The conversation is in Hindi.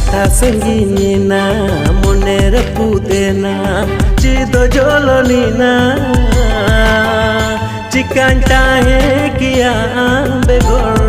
कथा संगीना मोनेर पुदेना चिदो जलनीना चिकान ताहे किया बेगोर